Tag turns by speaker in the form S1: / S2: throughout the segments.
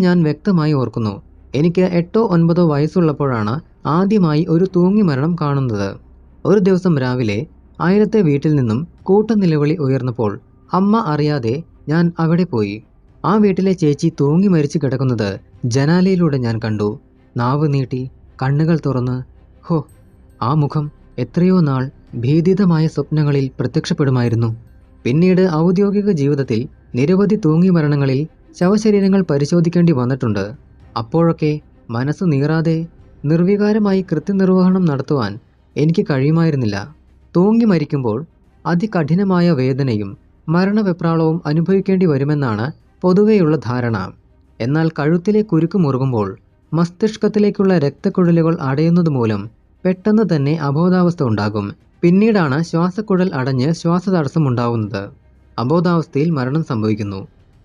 S1: ഞാൻ വ്യക്തമായി ഓർക്കുന്നു. എനിക്ക് 8 or 9 വയസ്സുള്ളപ്പോഴാണ് ആദ്യമായി ഒരു തൂങ്ങിമരണം കാണുന്നത്. ഒരു ദിവസം രാവിലെ അയലത്തെ വീട്ടിൽ നിന്നും കൂട്ടനിലവിളി ഉയർന്നപ്പോൾ അമ്മ അറിയാതെ ഞാൻ അവിടെ പോയി. ആ വീട്ടിലെ ചേച്ചി തൂങ്ങി മരിച്ചു കിടക്കുന്നത് ജനാലയിലൂടെ ഞാൻ കണ്ടു. നാവ് നീട്ടി കണ്ണുകൾ തുറന്ന് ഹോ, ആ മുഖം എത്രയോ നാൾ ഭീതിതമായ സ്വപ്നങ്ങളിൽ പ്രത്യക്ഷപ്പെടുമായിരുന്നു. പിന്നീട് ഔദ്യോഗിക ജീവിതത്തിൽ നിരവധി തൂങ്ങിമരണങ്ങളിൽ ശവശരീരങ്ങൾ പരിശോധിക്കേണ്ടി വന്നിട്ടുണ്ട്. അപ്പോഴൊക്കെ മനസ്സ് നീറാതെ നിർവികാരമായി കൃത്യനിർവഹണം നടത്തുവാൻ എനിക്ക് കഴിയുമായിരുന്നില്ല. തൂങ്ങി മരിക്കുമ്പോൾ അതികഠിനമായ വേദനയും മരണവെപ്രാളവും അനുഭവിക്കേണ്ടി വരുമെന്നാണ് പൊതുവെയുള്ള ധാരണ. എന്നാൽ കഴുത്തിലെ കുരുക്ക് മുറുകുമ്പോൾ മസ്തിഷ്കത്തിലേക്കുള്ള രക്തക്കുഴലുകൾ അടയുന്നത് മൂലം പെട്ടെന്ന് തന്നെ അബോധാവസ്ഥ ഉണ്ടാകും. പിന്നീടാണ് ശ്വാസക്കുഴൽ അടഞ്ഞ് ശ്വാസതടസ്സം ഉണ്ടാവുന്നത്. അബോധാവസ്ഥയിൽ മരണം സംഭവിക്കുന്നു.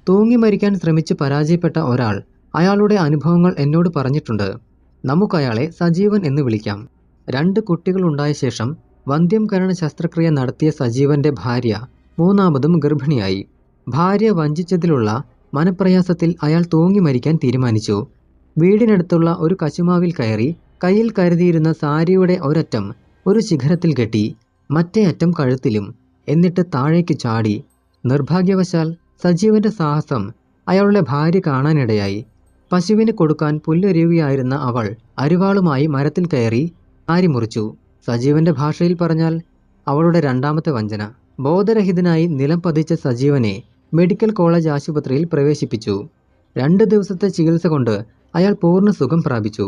S1: തൂങ്ങി മരിക്കാൻ ശ്രമിച്ച് പരാജയപ്പെട്ട ഒരാൾ അയാളുടെ അനുഭവങ്ങൾ എന്നോട് പറഞ്ഞിട്ടുണ്ട്. നമുക്കയാളെ സജീവൻ എന്ന് വിളിക്കാം. 2 കുട്ടികളുണ്ടായ ശേഷം വന്ധ്യംകരണ ശസ്ത്രക്രിയ നടത്തിയ സജീവന്റെ ഭാര്യ മൂന്നാമതും ഗർഭിണിയായി. ഭാര്യ വഞ്ചിച്ചതിലുള്ള മനപ്രയാസത്തിൽ അയാൾ തൂങ്ങി മരിക്കാൻ തീരുമാനിച്ചു. വീടിനടുത്തുള്ള ഒരു കശുമാവിൽ കയറി കയ്യിൽ കരുതിയിരുന്ന സാരിയുടെ ഒരറ്റം ഒരു ശിഖരത്തിൽ കെട്ടി, മറ്റേ അറ്റം കഴുത്തിലും, എന്നിട്ട് താഴേക്ക് ചാടി. നിർഭാഗ്യവശാൽ സജീവന്റെ സാഹസം അയാളുടെ ഭാര്യ കാണാനിടയായി. പശുവിന് കൊടുക്കാൻ പുല്ലരിയുകയായിരുന്ന അവൾ അരിവാളുമായി മരത്തിൽ കയറി സാരി മുറിച്ചു. സജീവന്റെ ഭാഷയിൽ പറഞ്ഞാൽ അവളുടെ 2ാമത്തെ വഞ്ചന. ബോധരഹിതനായി നിലം പതിച്ച സജീവനെ മെഡിക്കൽ കോളേജ് ആശുപത്രിയിൽ പ്രവേശിപ്പിച്ചു. 2 ദിവസത്തെ ചികിത്സ കൊണ്ട് അയാൾ പൂർണ്ണ സുഖം പ്രാപിച്ചു.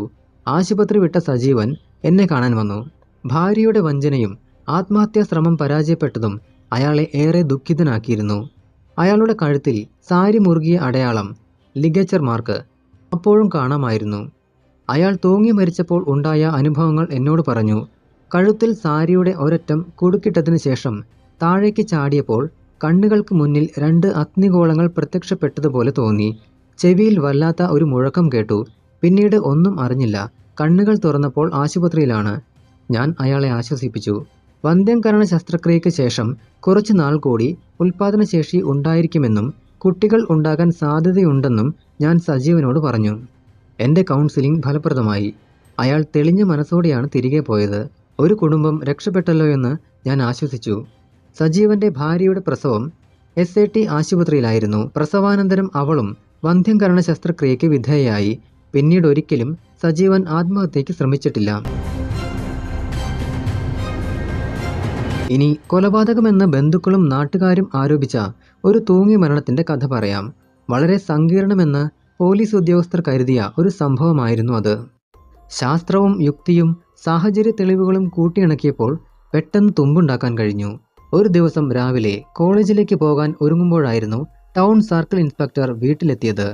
S1: ആശുപത്രി വിട്ട സജീവൻ എന്നെ കാണാൻ വന്നു. ഭാര്യയുടെ വഞ്ചനയും ആത്മഹത്യാ ശ്രമം പരാജയപ്പെട്ടതും അയാളെ ഏറെ ദുഃഖിതനാക്കിയിരുന്നു. അയാളുടെ കഴുത്തിൽ സാരി മുറുകിയ അടയാളം, ലിഗേച്ചർ മാർക്ക് അപ്പോഴും കാണാമായിരുന്നു. അയാൾ തൂങ്ങി മരിച്ചപ്പോൾ ഉണ്ടായ അനുഭവങ്ങൾ എന്നോട് പറഞ്ഞു. കഴുത്തിൽ സാരിയുടെ ഒരറ്റം കുടുക്കിട്ടതിനു ശേഷം താഴേക്ക് ചാടിയപ്പോൾ കണ്ണുകൾക്ക് മുന്നിൽ 2 അഗ്നിഗോളങ്ങൾ പ്രത്യക്ഷപ്പെട്ടതുപോലെ തോന്നി. ചെവിയിൽ വല്ലാത്ത ഒരു മുഴക്കം കേട്ടു. പിന്നീട് ഒന്നും അറിഞ്ഞില്ല. കണ്ണുകൾ തുറന്നപ്പോൾ ആശുപത്രിയിലാണ്. ഞാൻ അയാളെ ആശ്വസിപ്പിച്ചു. വന്ധ്യംകരണ ശസ്ത്രക്രിയയ്ക്ക് ശേഷം കുറച്ചു നാൾ കൂടി ഉൽപാദനശേഷി ഉണ്ടായിരിക്കുമെന്നും കുട്ടികൾ ഉണ്ടാകാൻ സാധ്യതയുണ്ടെന്നും ഞാൻ സജീവനോട് പറഞ്ഞു. എൻ്റെ കൗൺസിലിംഗ് ഫലപ്രദമായി. അയാൾ തെളിഞ്ഞ മനസ്സോടെയാണ് തിരികെ പോയത്. ഒരു കുടുംബം രക്ഷപ്പെട്ടല്ലോ എന്ന് ഞാൻ ആശ്വസിച്ചു. സജീവന്റെ ഭാര്യയുടെ പ്രസവം SAT ആശുപത്രിയിലായിരുന്നു. പ്രസവാനന്തരം അവളും വന്ധ്യംകരണ ശസ്ത്രക്രിയയ്ക്ക് വിധേയയായി. പിന്നീട് ഒരിക്കലും സജീവൻ ആത്മഹത്യയ്ക്ക് ശ്രമിച്ചിട്ടില്ല. ഇനി കൊലപാതകമെന്ന് ബന്ധുക്കളും നാട്ടുകാരും ആരോപിച്ച ഒരു തൂങ്ങി മരണത്തിന്റെ കഥ പറയാം. വളരെ സങ്കീർണമെന്ന് പോലീസ് ഉദ്യോഗസ്ഥർ കരുതിയ ഒരു സംഭവമായിരുന്നു അത്. ശാസ്ത്രവും യുക്തിയും സാഹചര്യ തെളിവുകളും കൂട്ടിയിണക്കിയപ്പോൾ പെട്ടെന്ന് തുമ്പുണ്ടാക്കാൻ കഴിഞ്ഞു. ഒരു ദിവസം രാവിലെ കോളേജിലേക്ക് പോകാൻ ഒരുങ്ങുമ്പോഴായിരുന്നു ടൗൺ സർക്കിൾ ഇൻസ്പെക്ടർ വീട്ടിലെത്തിയത്.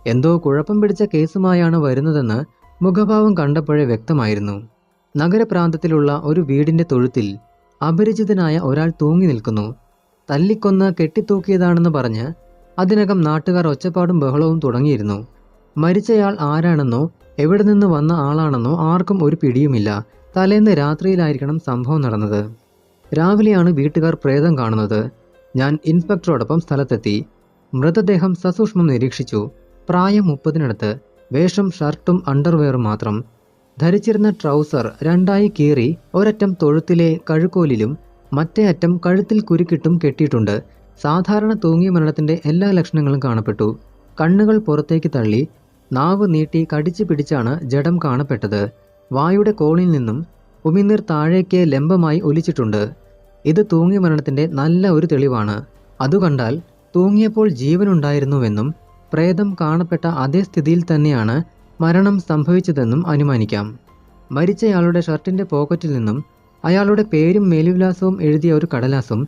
S1: എന്തോ കുഴപ്പം പിടിച്ച കേസുമായാണ് വരുന്നതെന്ന് മുഖഭാവം കണ്ടപ്പോഴേ വ്യക്തമായിരുന്നു. നഗരപ്രാന്തത്തിലുള്ള ഒരു വീടിന്റെ തൊഴുത്തിൽ അപരിചിതനായ ഒരാൾ തൂങ്ങി നിൽക്കുന്നു. തല്ലിക്കൊന്ന് കെട്ടിത്തൂക്കിയതാണെന്ന് പറഞ്ഞ് അതിനകം നാട്ടുകാർ ഒച്ചപ്പാടും ബഹളവും തുടങ്ങിയിരുന്നു. മരിച്ചയാൾ ആരാണെന്നോ എവിടെ നിന്ന് വന്ന ആളാണെന്നോ ആർക്കും ഒരു പിടിയുമില്ല. തലേന്ന് രാത്രിയിലായിരിക്കണം സംഭവം നടന്നത്. രാവിലെയാണ് വീട്ടുകാർ പ്രേതം കാണുന്നത്. ഞാൻ ഇൻസ്പെക്ടറോടൊപ്പം സ്ഥലത്തെത്തി. മൃതദേഹം സസൂക്ഷ്മം നിരീക്ഷിച്ചു. പ്രായം 30-നടുത്ത്. വേഷം ഷർട്ടും അണ്ടർവെയറും മാത്രം. ധരിച്ചിരുന്ന ട്രൗസർ 2ആയി കീറി ഒരറ്റം തൊഴുത്തിലെ കഴുക്കോലിലും മറ്റേ അറ്റം കഴുത്തിൽ കുരുക്കിട്ടും കെട്ടിയിട്ടുണ്ട്. സാധാരണ തൂങ്ങിയ മരണത്തിന്റെ എല്ലാ ലക്ഷണങ്ങളും കാണപ്പെട്ടു. കണ്ണുകൾ പുറത്തേക്ക് തള്ളി നാവ് നീട്ടി കടിച്ചു പിടിച്ചാണ് ജഡം കാണപ്പെട്ടത്. വായുടെ കോണിൽ നിന്നും ഉമിനീർ താഴേക്ക് ലംബമായി ഒലിച്ചിട്ടുണ്ട്. ഇത് തൂങ്ങിയ മരണത്തിന്റെ നല്ല ഒരു തെളിവാണ്. അതുകണ്ടാൽ തൂങ്ങിയപ്പോൾ ജീവനുണ്ടായിരുന്നുവെന്നും പ്രേതം കാണപ്പെട്ട അതേ സ്ഥിതിയിൽ തന്നെയാണ് മരണം സംഭവിച്ചതെന്നും അനുമാനിക്കാം. മരിച്ചയാളുടെ ഷർട്ടിന്റെ പോക്കറ്റിൽ നിന്നും അയാളുടെ പേരും മേൽവിലാസവും എഴുതിയ ഒരു കടലാസും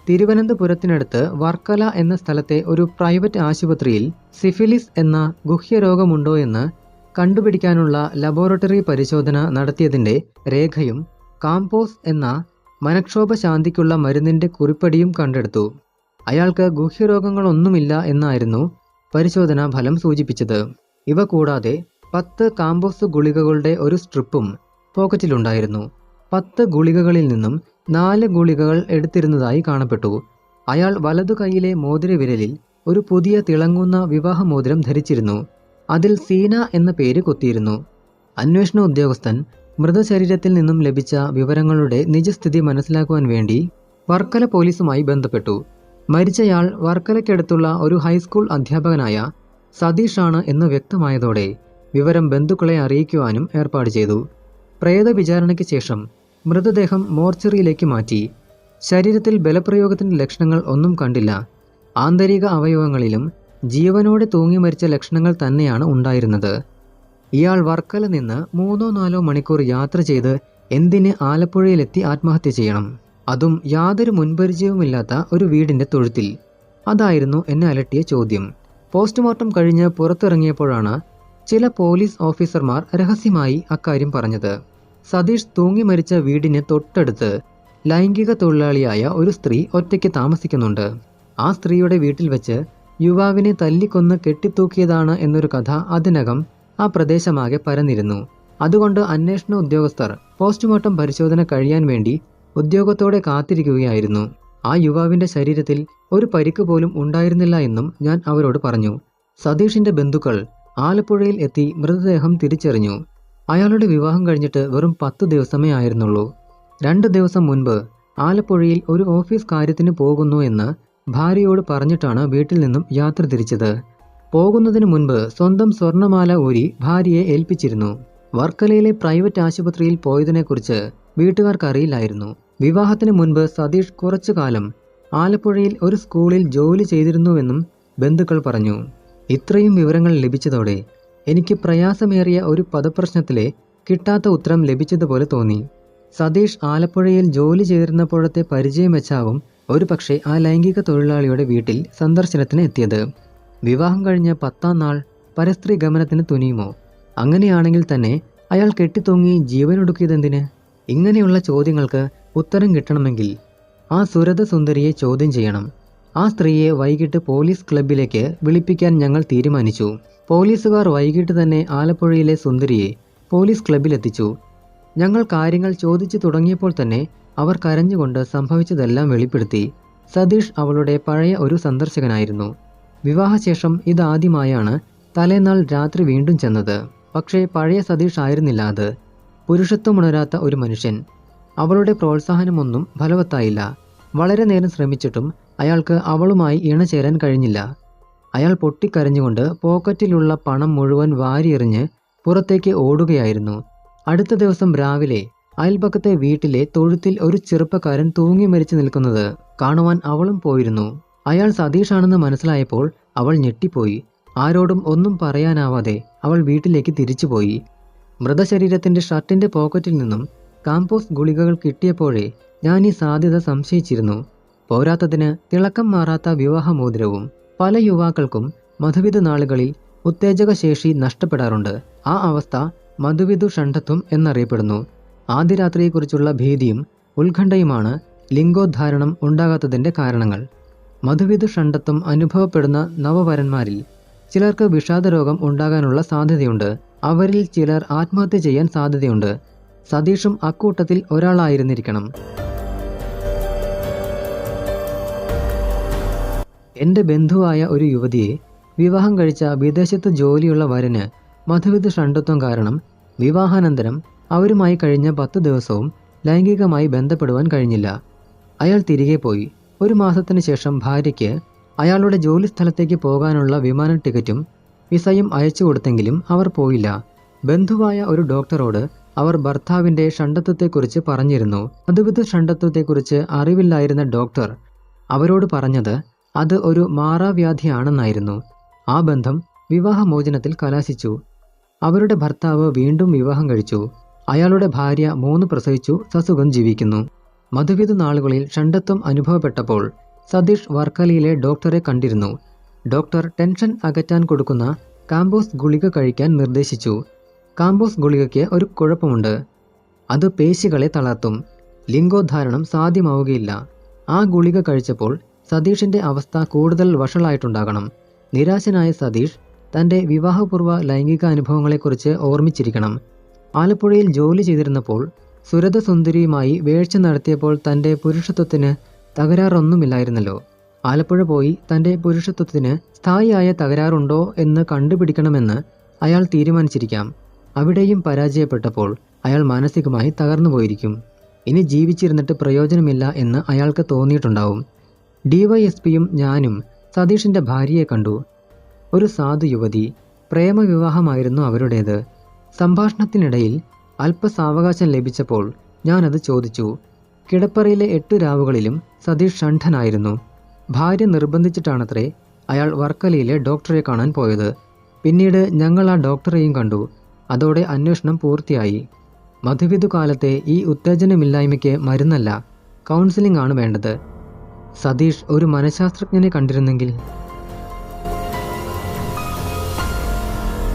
S1: തിരുവനന്തപുരത്തിനടുത്ത് വർക്കല എന്ന സ്ഥലത്തെ ഒരു പ്രൈവറ്റ് ആശുപത്രിയിൽ സിഫിലിസ് എന്ന ഗുഹ്യരോഗമുണ്ടോ എന്ന് കണ്ടുപിടിക്കാനുള്ള ലബോറട്ടറി പരിശോധന നടത്തിയതിന്റെ രേഖയും കാംപോസ് എന്ന മനക്ഷോഭശാന്തിക്കുള്ള മരുന്നിന്റെ കുറിപ്പടിയും കണ്ടെടുത്തു. അയാൾക്ക് ഗുഹ്യരോഗങ്ങളൊന്നുമില്ല എന്നായിരുന്നു പരിശോധനാ ഫലം സൂചിപ്പിച്ചത്. ഇവ കൂടാതെ 10 കാംപോസ് ഗുളികകളുടെ ഒരു സ്ട്രിപ്പും പോക്കറ്റിലുണ്ടായിരുന്നു. 10 ഗുളികകളിൽ നിന്നും 4 ഗുളികകൾ എടുത്തിരുന്നതായി കാണപ്പെട്ടു. അയാൾ വലതു കൈയിലെ മോതിരവിരലിൽ ഒരു പുതിയ തിളങ്ങുന്ന വിവാഹമോതിരം ധരിച്ചിരുന്നു. അതിൽ സീന എന്ന പേര് കൊത്തിയിരുന്നു. അന്വേഷണ ഉദ്യോഗസ്ഥൻ മൃതശരീരത്തിൽ നിന്നും ലഭിച്ച വിവരങ്ങളുടെ നിജസ്ഥിതി മനസ്സിലാക്കുവാൻ വേണ്ടി വർക്കല പോലീസുമായി ബന്ധപ്പെട്ടു. മരിച്ചയാൾ വർക്കലയ്ക്കടുത്തുള്ള ഒരു ഹൈസ്കൂൾ അധ്യാപകനായ സതീഷാണ് എന്ന് വ്യക്തമായതോടെ വിവരം ബന്ധുക്കളെ അറിയിക്കുവാനും ഏർപ്പാട് ചെയ്തു. പ്രേത വിചാരണയ്ക്ക് ശേഷം മൃതദേഹം മോർച്ചറിയിലേക്ക് മാറ്റി. ശരീരത്തിൽ ബലപ്രയോഗത്തിന്റെ ലക്ഷണങ്ങൾ ഒന്നും കണ്ടില്ല. ആന്തരിക അവയവങ്ങളിലും ജീവനോടെ തൂങ്ങി മരിച്ച ലക്ഷണങ്ങൾ തന്നെയാണ് ഉണ്ടായിരുന്നത്. ഇയാൾ വർക്കല നിന്ന് 3-4 മണിക്കൂർ യാത്ര ചെയ്ത് എന്തിന് ആലപ്പുഴയിലെത്തി ആത്മഹത്യ ചെയ്യണം? അതും യാതൊരു മുൻപരിചയവുമില്ലാത്ത ഒരു വീടിന്റെ തൊഴുത്തിൽ. അതായിരുന്നു എന്നെ അലട്ടിയ ചോദ്യം. പോസ്റ്റ്മോർട്ടം കഴിഞ്ഞ് പുറത്തിറങ്ങിയപ്പോഴാണ് ചില പോലീസ് ഓഫീസർമാർ രഹസ്യമായി അക്കാര്യം പറഞ്ഞത്. സതീഷ് തൂങ്ങി മരിച്ച വീടിന് തൊട്ടടുത്ത് ലൈംഗിക തൊഴിലാളിയായ ഒരു സ്ത്രീ ഒറ്റയ്ക്ക് താമസിക്കുന്നുണ്ട്. ആ സ്ത്രീയുടെ വീട്ടിൽ വെച്ച് യുവാവിനെ തല്ലിക്കൊന്ന് കെട്ടിത്തൂക്കിയതാണ് എന്നൊരു കഥ അതിനകം ആ പ്രദേശമാകെ പരന്നിരുന്നു. അതുകൊണ്ട് അന്വേഷണ ഉദ്യോഗസ്ഥർ പോസ്റ്റ്മോർട്ടം പരിശോധന കഴിയാൻ വേണ്ടി ഉദ്യോഗത്തോടെ കാത്തിരിക്കുകയായിരുന്നു. ആ യുവാവിന്റെ ശരീരത്തിൽ ഒരു പരിക്ക് പോലും ഉണ്ടായിരുന്നില്ല എന്നും ഞാൻ അവരോട് പറഞ്ഞു. സതീഷിന്റെ ബന്ധുക്കൾ ആലപ്പുഴയിൽ എത്തി മൃതദേഹം തിരിച്ചറിഞ്ഞു. അയാളുടെ വിവാഹം കഴിഞ്ഞിട്ട് വെറും 10 ദിവസമേ ആയിരുന്നുള്ളൂ. 2 ദിവസം മുൻപ് ആലപ്പുഴയിൽ ഒരു ഓഫീസ് കാര്യത്തിന് പോകുന്നു എന്ന് ഭാര്യയോട് പറഞ്ഞിട്ടാണ് വീട്ടിൽ നിന്നും യാത്ര തിരിച്ചത്. പോകുന്നതിന് മുൻപ് സ്വന്തം സ്വർണമാല ഊരി ഭാര്യയെ ഏൽപ്പിച്ചിരുന്നു. വർക്കലയിലെ പ്രൈവറ്റ് ആശുപത്രിയിൽ പോയതിനെക്കുറിച്ച് വീട്ടുകാർക്കറിയില്ലായിരുന്നു. വിവാഹത്തിന് മുൻപ് സതീഷ് കുറച്ചു കാലം ആലപ്പുഴയിൽ ഒരു സ്കൂളിൽ ജോലി ചെയ്തിരുന്നുവെന്നും ബന്ധുക്കൾ പറഞ്ഞു. ഇത്രയും വിവരങ്ങൾ ലഭിച്ചതോടെ എനിക്ക് പ്രയാസമേറിയ ഒരു പദപ്രശ്നത്തിലെ കിട്ടാത്ത ഉത്തരം ലഭിച്ചതുപോലെ തോന്നി. സതീഷ് ആലപ്പുഴയിൽ ജോലി ചെയ്തിരുന്നപ്പോഴത്തെ പരിചയം വെച്ചാവും ഒരു പക്ഷേ ആ ലൈംഗിക തൊഴിലാളിയുടെ വീട്ടിൽ സന്ദർശനത്തിന് എത്തിയത്. വിവാഹം കഴിഞ്ഞ് 10ാം നാൾ പരസ്ത്രീ ഗമനത്തിന് തുനിയുമോ? അങ്ങനെയാണെങ്കിൽ തന്നെ അയാൾ കെട്ടിത്തൂങ്ങി ജീവനൊടുക്കിയതെന്തിന്? ഇങ്ങനെയുള്ള ചോദ്യങ്ങൾക്ക് ഉത്തരം കിട്ടണമെങ്കിൽ ആ സുരത സുന്ദരിയെ ചോദ്യം ചെയ്യണം. ആ സ്ത്രീയെ വൈകിട്ട് പോലീസ് ക്ലബിലേക്ക് വിളിപ്പിക്കാൻ ഞങ്ങൾ തീരുമാനിച്ചു. പോലീസുകാർ വൈകിട്ട് തന്നെ ആലപ്പുഴയിലെ സുന്ദരിയെ പോലീസ് ക്ലബിലെത്തിച്ചു. ഞങ്ങൾ കാര്യങ്ങൾ ചോദിച്ചു തുടങ്ങിയപ്പോൾ തന്നെ അവർ കരഞ്ഞുകൊണ്ട് സംഭവിച്ചതെല്ലാം വെളിപ്പെടുത്തി. സതീഷ് അവളുടെ പഴയ ഒരു സന്ദർശകനായിരുന്നു. വിവാഹശേഷം ഇതാദ്യമായാണ് തലേനാൾ രാത്രി വീണ്ടും ചെന്നത്. പക്ഷേ പഴയ സതീഷ് ആയിരുന്നില്ല അത്. പുരുഷത്വമുണരാത്ത ഒരു മനുഷ്യൻ. അവളുടെ പ്രോത്സാഹനമൊന്നും ഫലവത്തായില്ല. വളരെ നേരം ശ്രമിച്ചിട്ടും അയാൾക്ക് അവളുമായി ഇണചേരാൻ കഴിഞ്ഞില്ല. അയാൾ പൊട്ടിക്കരഞ്ഞുകൊണ്ട് പോക്കറ്റിലുള്ള പണം മുഴുവൻ വാരിയെറിഞ്ഞ് പുറത്തേക്ക് ഓടുകയായിരുന്നു. അടുത്ത ദിവസം രാവിലെ അയൽപക്കത്തെ വീട്ടിലെ തൊഴുത്തിൽ ഒരു ചെറുപ്പക്കാരൻ തൂങ്ങി മരിച്ചു നിൽക്കുന്നത് കാണുവാൻ അവളും പോയിരുന്നു. അയാൾ സതീഷാണെന്ന് മനസ്സിലായപ്പോൾ അവൾ ഞെട്ടിപ്പോയി. ആരോടും ഒന്നും പറയാനാവാതെ അവൾ വീട്ടിലേക്ക് തിരിച്ചുപോയി. മൃതശരീരത്തിന്റെ ഷർട്ടിന്റെ പോക്കറ്റിൽ നിന്നും കാമ്പോസ് ഗുളികകൾ കിട്ടിയപ്പോഴേ ഞാൻ ഈ സാധ്യത സംശയിച്ചിരുന്നു. പോരാത്തതിന് തിളക്കം മാറാത്ത വിവാഹമോതിരവും. പല യുവാക്കൾക്കും മധുവിധു നാളുകളിൽ ഉത്തേജക ശേഷി നഷ്ടപ്പെടാറുണ്ട്. ആ അവസ്ഥ മധുവിധു ഷണ്ഡത്വം എന്നറിയപ്പെടുന്നു. ആദ്യ രാത്രിയെക്കുറിച്ചുള്ള ഭീതിയും ഉത്കണ്ഠയുമാണ് ലിംഗോദ്ധാരണം ഉണ്ടാകാത്തതിന്റെ കാരണങ്ങൾ. മധുവിധു ഷണ്ഡത്വം അനുഭവപ്പെടുന്ന നവവരന്മാരിൽ ചിലർക്ക് വിഷാദരോഗം ഉണ്ടാകാനുള്ള സാധ്യതയുണ്ട്. അവരിൽ ചിലർ ആത്മഹത്യ ചെയ്യാൻ സാധ്യതയുണ്ട്. സതീഷും അക്കൂട്ടത്തിൽ ഒരാളായിരുന്നിരിക്കണം. എൻ്റെ ബന്ധുവായ ഒരു യുവതിയെ വിവാഹം കഴിച്ച വിദേശത്ത് ജോലിയുള്ള വരന് മധുവിധു ഷണ്ഡത്വം കാരണം വിവാഹാനന്തരം അവരുമായി കഴിഞ്ഞ 10 ദിവസവും ലൈംഗികമായി ബന്ധപ്പെടുവാൻ കഴിഞ്ഞില്ല. അയാൾ തിരികെ പോയി. 1 മാസത്തിന് ശേഷം ഭാര്യയ്ക്ക് അയാളുടെ ജോലി സ്ഥലത്തേക്ക് പോകാനുള്ള വിമാന ടിക്കറ്റും വിസയും അയച്ചു കൊടുത്തെങ്കിലും അവർ പോയില്ല. ബന്ധുവായ ഒരു ഡോക്ടറോട് അവർ ഭർത്താവിൻ്റെ ഷണ്ഡത്വത്തെക്കുറിച്ച് പറഞ്ഞിരുന്നു. മധുവിധു ഷണ്ഡത്വത്തെക്കുറിച്ച് അറിവില്ലായിരുന്ന ഡോക്ടർ അവരോട് പറഞ്ഞത് അത് ഒരു മാറാവ്യാധിയാണെന്നായിരുന്നു. ആ ബന്ധം വിവാഹമോചനത്തിൽ കലാശിച്ചു. അവരുടെ ഭർത്താവ് വീണ്ടും വിവാഹം കഴിച്ചു. അയാളുടെ ഭാര്യ 3 പ്രസവിച്ചു സസുഖം ജീവിക്കുന്നു. മധുവിധു നാളുകളിൽ ഷണ്ഡത്വം അനുഭവപ്പെട്ടപ്പോൾ സതീഷ് വർക്കലയിലെ ഡോക്ടറെ കണ്ടിരുന്നു. ഡോക്ടർ ടെൻഷൻ അകറ്റാൻ കൊടുക്കുന്ന കാമ്പോസ് ഗുളിക കഴിക്കാൻ നിർദ്ദേശിച്ചു. കാമ്പോസ് ഗുളികയ്ക്ക് ഒരു കുഴപ്പമുണ്ട്. അത് പേശികളെ തളർത്തും. ലിംഗോദ്ധാരണം സാധ്യമാവുകയില്ല. ആ ഗുളിക കഴിച്ചപ്പോൾ സതീഷിന്റെ അവസ്ഥ കൂടുതൽ വഷളായിട്ടുണ്ടാകണം. നിരാശനായ സതീഷ് തൻ്റെ വിവാഹപൂർവ്വ ലൈംഗിക അനുഭവങ്ങളെക്കുറിച്ച് ഓർമ്മിച്ചിരിക്കണം. ആലപ്പുഴയിൽ ജോലി ചെയ്തിരുന്നപ്പോൾ സുരതസുന്ദരിയുമായി വേഴ്ച നടത്തിയപ്പോൾ തൻ്റെ പുരുഷത്വത്തിന് തകരാറൊന്നുമില്ലായിരുന്നല്ലോ. ആലപ്പുഴ പോയി തൻ്റെ പുരുഷത്വത്തിന് സ്ഥായിയായ തകരാറുണ്ടോ എന്ന് കണ്ടുപിടിക്കണമെന്ന് അയാൾ തീരുമാനിച്ചിരിക്കാം. അവിടെയും പരാജയപ്പെട്ടപ്പോൾ അയാൾ മാനസികമായി തകർന്നു പോയിരിക്കും. ഇനി ജീവിച്ചിരുന്നിട്ട് പ്രയോജനമില്ല എന്ന് അയാൾക്ക് തോന്നിയിട്ടുണ്ടാവും. ഡിവൈഎസ്പിയും ഞാനും സതീഷിൻ്റെ ഭാര്യയെ കണ്ടു. ഒരു സാധു യുവതി. പ്രേമവിവാഹമായിരുന്നു അവരുടേത്. സംഭാഷണത്തിനിടയിൽ അല്പസാവകാശം ലഭിച്ചപ്പോൾ ഞാനത് ചോദിച്ചു. കിടപ്പറയിലെ 8 രാവുകളിലും സതീഷ് ഷണ്ഠനായിരുന്നു. ഭാര്യ നിർബന്ധിച്ചിട്ടാണത്രേ അയാൾ വർക്കലയിലെ ഡോക്ടറെ കാണാൻ പോയത്. പിന്നീട് ഞങ്ങൾ ആ ഡോക്ടറെയും കണ്ടു. അതോടെ അന്വേഷണം പൂർത്തിയായി. മധുവിധു കാലത്തെ ഈ ഉത്തേജനമില്ലായ്മയ്ക്ക് മരുന്നല്ല, കൗൺസിലിംഗ് ആണ് വേണ്ടത്. സതീഷ് ഒരു മനഃശാസ്ത്രജ്ഞനെ കണ്ടിരുന്നെങ്കിൽ